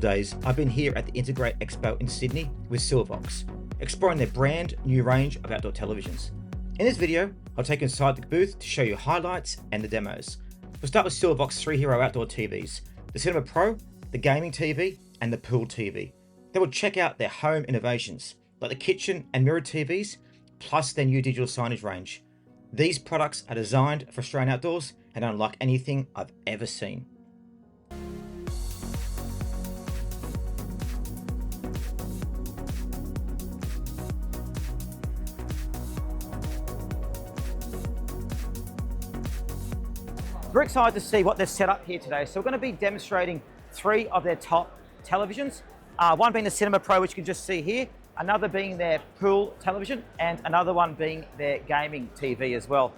days, I've been here at the Integrate Expo in Sydney with Silvervox, exploring their brand new range of outdoor televisions. In this video, I'll take you inside the booth to show you highlights and the demos. We'll start with Silvervox 3 Hero outdoor TVs, the Cinema Pro, the Gaming TV, and the Pool TV. Then we'll check out their home innovations, like the kitchen and mirror TVs, plus their new digital signage range. These products are designed for Australian outdoors and unlike anything I've ever seen. Very excited to see what they've set up here today. So we're going to be demonstrating 3 of their top televisions. One being the Cinema Pro, which you can just see here, another being their Pool television, and another one being their Gaming TV as well.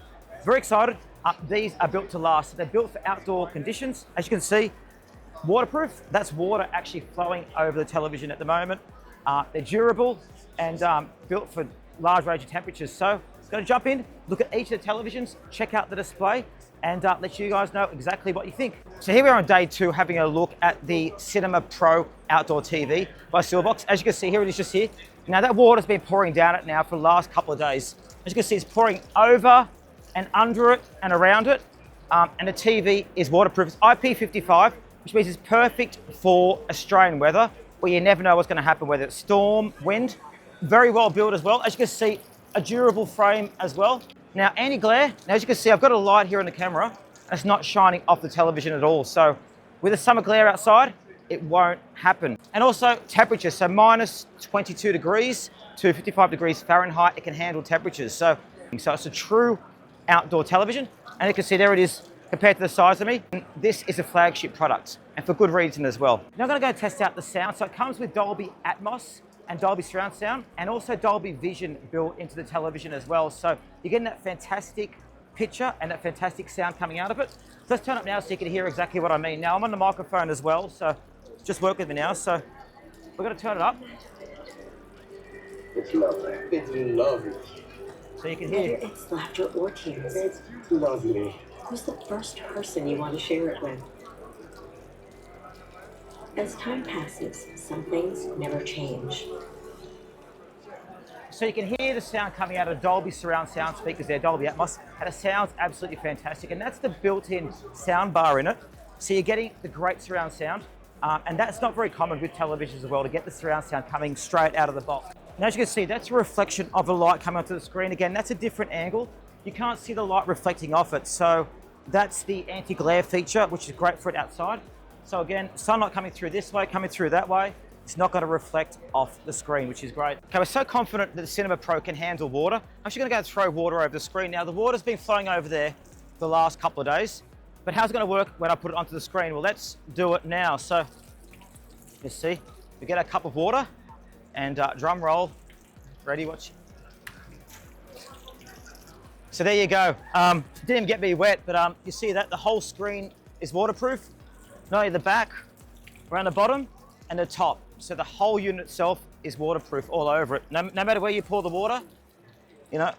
Very excited. These are built to last. So they're built for outdoor conditions. As you can see, waterproof. That's water actually flowing over the television at the moment. They're durable and built for large range of temperatures. So I'm going to jump in, look at each of the televisions, check out the display, and let you guys know exactly what you think. So here we are on day 2, having a look at the Cinema Pro outdoor TV by Silvervox. As you can see, here it is just here. Now that water's been pouring down it now for the last couple of days. As you can see, it's pouring over and under it and around it. And the TV is waterproof. It's IP55, which means it's perfect for Australian weather, where you never know what's going to happen, whether it's storm, wind. Very well built as well. As you can see, a durable frame as well. Now, anti-glare. Now, as you can see, I've got a light here on the camera, and it's not shining off the television at all. So with the summer glare outside, it won't happen. And also temperature, so minus 22 degrees to 55 degrees Fahrenheit, it can handle temperatures. So it's a true outdoor television. And you can see there it is compared to the size of me. And this is a flagship product, and for good reason as well. Now I'm gonna go test out the sound. So it comes with Dolby Atmos and Dolby Surround Sound, and also Dolby Vision built into the television as well. So you're getting that fantastic picture and that fantastic sound coming out of it. So let's turn up now so you can hear exactly what I mean. Now I'm on the microphone as well, so just work with me now. So we're gonna turn it up. It's lovely. It's lovely. So you can hear. Whether it's laughter or tears, It's lovely. who's the first person you want to share it with? As time passes, some things never change. So you can hear the sound coming out of Dolby Surround Sound speakers there, Dolby Atmos, and it sounds absolutely fantastic. And that's the built-in sound bar in it. So you're getting the great surround sound, and that's not very common with televisions as well, to get the surround sound coming straight out of the box. Now, as you can see, that's a reflection of the light coming onto the screen. Again, that's a different angle. You can't see the light reflecting off it. So that's the anti-glare feature, which is great for it outside. So again, sunlight coming through this way, coming through that way, it's not going to reflect off the screen, which is great. Okay, we're so confident that the Cinema Pro can handle water. I'm actually going to go throw water over the screen. Now, the water's been flowing over there the last couple of days, but how's it going to work when I put it onto the screen? Well, let's do it now. So, you see, we get a cup of water, and drum roll, ready, watch. So there you go. Didn't even get me wet, but you see that the whole screen is waterproof. Not only the back, around the bottom, and the top. So the whole unit itself is waterproof all over it. No matter where you pour the water, you know,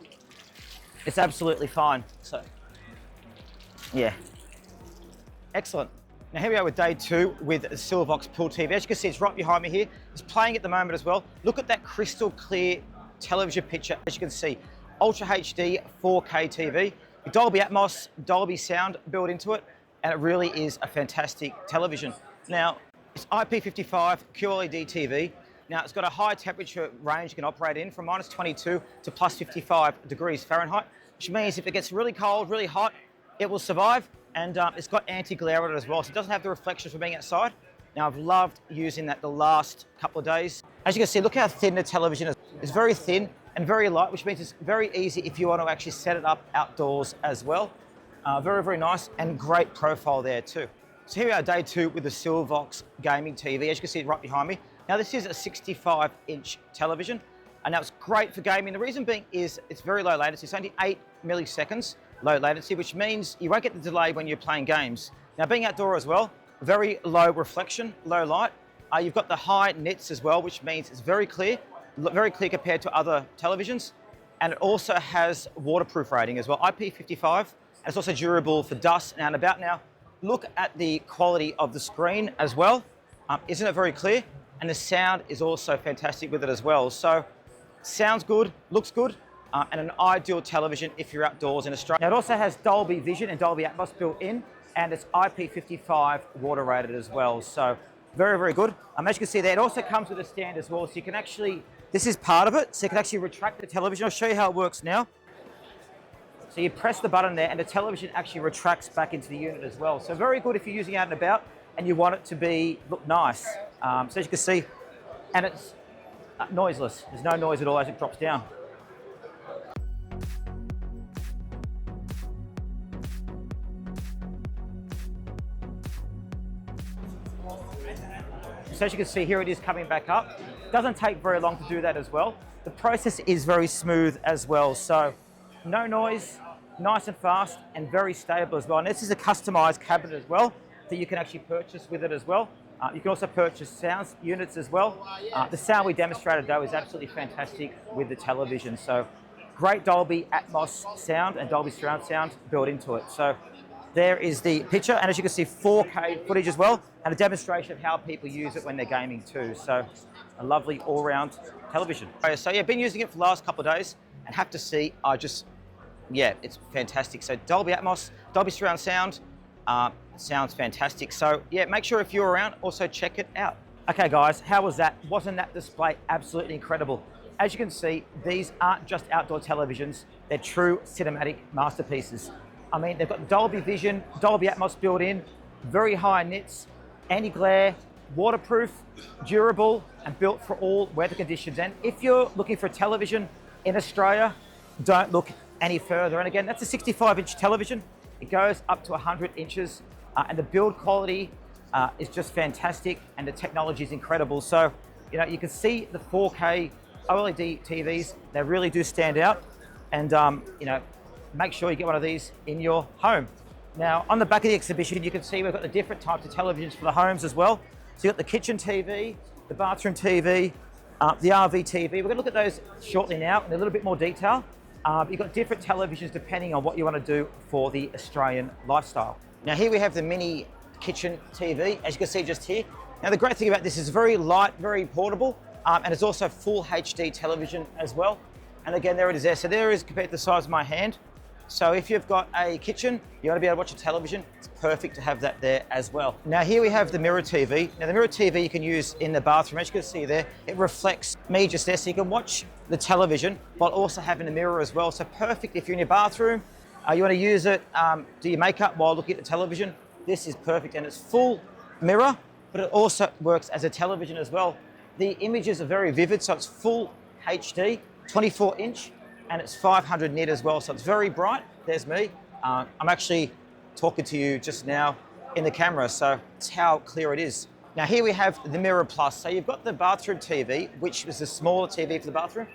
it's absolutely fine. So, yeah. Excellent. Now here we are with day 2 with the Silvervox Pool TV. As you can see, it's right behind me here. It's playing at the moment as well. Look at that crystal clear television picture. As you can see, Ultra HD 4K TV, with Dolby Atmos, Dolby sound built into it, and it really is a fantastic television. Now, it's IP55 QLED TV. Now, it's got a high temperature range you can operate in, from minus 22 to plus 55 degrees Fahrenheit, which means if it gets really cold, really hot, it will survive. And it's got anti-glare on it as well, so it doesn't have the reflections from being outside. Now, I've loved using that the last couple of days. As you can see, look how thin the television is. It's very thin and very light, which means it's very easy if you want to actually set it up outdoors as well. Very, very nice, and great profile there too. So here we are, day 2 with the Silvervox Gaming TV. As you can see right behind me. Now this is a 65-inch television, and now it's great for gaming. The reason being is it's very low latency. It's only 8 milliseconds low latency, which means you won't get the delay when you're playing games. Now being outdoor as well, very low reflection, low light. You've got the high nits as well, which means it's very clear compared to other televisions. And it also has waterproof rating as well, IP55. And it's also durable for dust and out and about. Now, look at the quality of the screen as well. Isn't it very clear? And the sound is also fantastic with it as well. So sounds good, looks good, and an ideal television if you're outdoors in Australia. Now it also has Dolby Vision and Dolby Atmos built in, and it's IP55 water rated as well. So very, very good. As you can see there, it also comes with a stand as well. So you can actually, this is part of it, so you can actually retract the television. I'll show you how it works now. So you press the button there and the television actually retracts back into the unit as well. So very good if you're using it out and about and you want it to look nice. So as you can see, and it's noiseless. There's no noise at all as it drops down. So as you can see here, it is coming back up. Doesn't take very long to do that as well. The process is very smooth as well. So no noise, nice and fast, and very stable as well. And this is a customized cabinet as well that you can actually purchase with it as well. You can also purchase sound units as well. The sound we demonstrated though is absolutely fantastic with the television. So great Dolby Atmos sound and Dolby surround sound built into it. So there is the picture, and as you can see, 4K footage as well, and a demonstration of how people use it when they're gaming too. So a lovely all-round television. So yeah, been using it for the last couple of days, and have to see, yeah, it's fantastic. So Dolby Atmos, Dolby surround sound, sounds fantastic. So yeah, make sure if you're around, also check it out. Okay guys, how was that? Wasn't that display absolutely incredible? As you can see, these aren't just outdoor televisions, they're true cinematic masterpieces. I mean, they've got Dolby Vision, Dolby Atmos built in, very high nits, anti-glare, waterproof, durable, and built for all weather conditions. And if you're looking for a television in Australia, don't look any further. And again, that's a 65-inch television. It goes up to 100 inches, and the build quality is just fantastic, and the technology is incredible. So, you know, you can see the 4K OLED TVs, they really do stand out. And, you know, make sure you get one of these in your home. Now, on the back of the exhibition, you can see we've got the different types of televisions for the homes as well. So you've got the kitchen TV, the bathroom TV, the RV TV. We're going to look at those shortly now in a little bit more detail. You've got different televisions depending on what you want to do for the Australian lifestyle. Now here we have the mini kitchen TV, as you can see just here. Now the great thing about this is very light, very portable, and it's also full HD television as well. And again, there it is there. So there is compared to the size of my hand. So if you've got a kitchen, you want to be able to watch a television, it's perfect to have that there as well. Now here we have the mirror TV. Now the mirror TV you can use in the bathroom. As you can see there, it reflects me just there, so you can watch the television while also having a mirror as well. So perfect if you're in your bathroom, you want to use it, do your makeup while looking at the television. This is perfect, and it's full mirror, but it also works as a television as well. The images are very vivid, so it's full HD, 24-inch. And it's 500 nit as well, so it's very bright. There's me. I'm actually talking to you just now in the camera, so it's how clear it is. Now here we have the Mirror Plus. So you've got the bathroom TV, which is the smaller TV for the bathroom.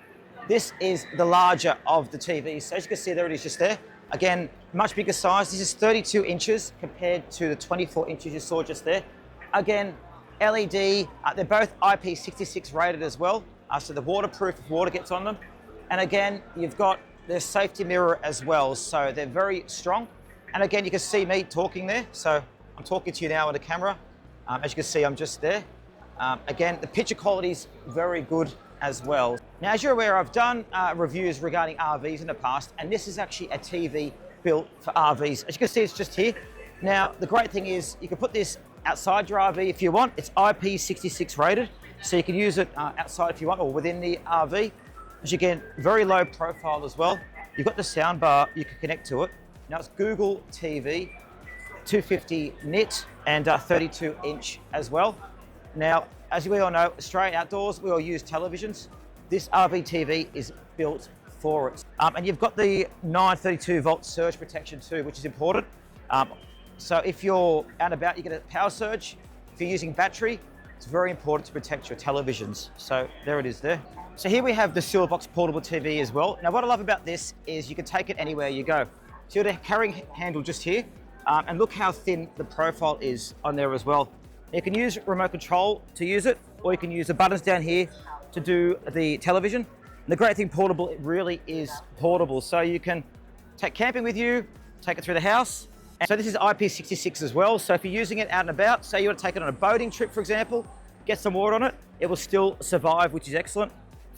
This is the larger of the TVs. So as you can see, there it is just there. Again, much bigger size. This is 32 inches compared to the 24 inches you saw just there. Again, LED, they're both IP66 rated as well. So they're waterproof if water gets on them. And again, you've got the safety mirror as well. So they're very strong. And again, you can see me talking there. So I'm talking to you now on the camera. As you can see, I'm just there. Again, the picture quality is very good as well. Now, as you're aware, I've done reviews regarding RVs in the past, and this is actually a TV built for RVs. As you can see, it's just here. Now, the great thing is you can put this outside your RV if you want. It's IP66 rated, so you can use it outside if you want, or within the RV. As you can, very low profile as well. You've got the sound bar, you can connect to it. Now it's Google TV, 250 nit and 32 inch as well. Now, as we all know, Australian outdoors, we all use televisions. This RV TV is built for it. And you've got the 932 volt surge protection too, which is important. So if you're out and about, you get a power surge. If you're using battery, it's very important to protect your televisions. So there it is there. So here we have the Silverbox portable TV as well. Now what I love about this is you can take it anywhere you go. So you've got a carrying handle just here, and look how thin the profile is on there as well. You can use remote control to use it, or you can use the buttons down here to do the television. And the great thing portable, it really is portable. So you can take camping with you, take it through the house, And so this is IP66 as well. So if you're using it out and about, say you want to take it on a boating trip, for example, get some water on it, it will still survive, which is excellent.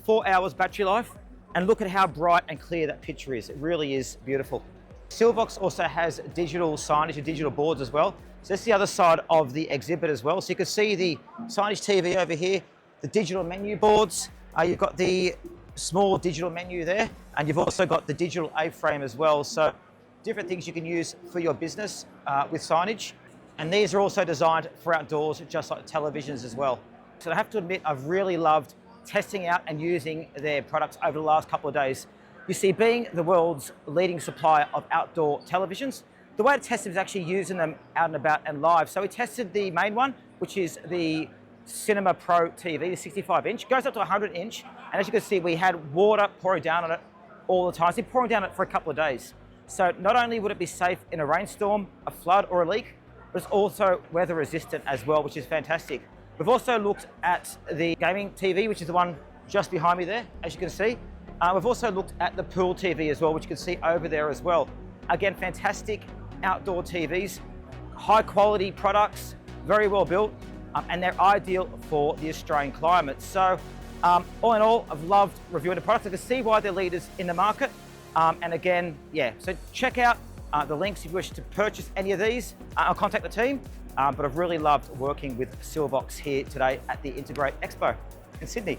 4 hours battery life. And look at how bright and clear that picture is. It really is beautiful. Silvox also has digital signage and digital boards as well. So that's the other side of the exhibit as well. So you can see the signage TV over here, the digital menu boards. You've got the small digital menu there, and you've also got the digital A-frame as well. So different things you can use for your business with signage. And these are also designed for outdoors, just like televisions as well. So I have to admit, I've really loved testing out and using their products over the last couple of days. You see, being the world's leading supplier of outdoor televisions, the way to test them is actually using them out and about and live. So we tested the main one, which is the Cinema Pro TV, the 65-inch, goes up to 100-inch. And as you can see, we had water pouring down on it all the time. So pouring down on it for a couple of days. So not only would it be safe in a rainstorm, a flood or a leak, but it's also weather resistant as well, which is fantastic. We've also looked at the gaming TV, which is the one just behind me there, as you can see. We've also looked at the pool TV as well, which you can see over there as well. Again, fantastic outdoor TVs, high quality products, very well built, and they're ideal for the Australian climate. So all in all, I've loved reviewing the products. I can see why they're leaders in the market. And again, yeah, so check out the links if you wish to purchase any of these. I'll contact the team. But I've really loved working with Silvox here today at the Integrate Expo in Sydney.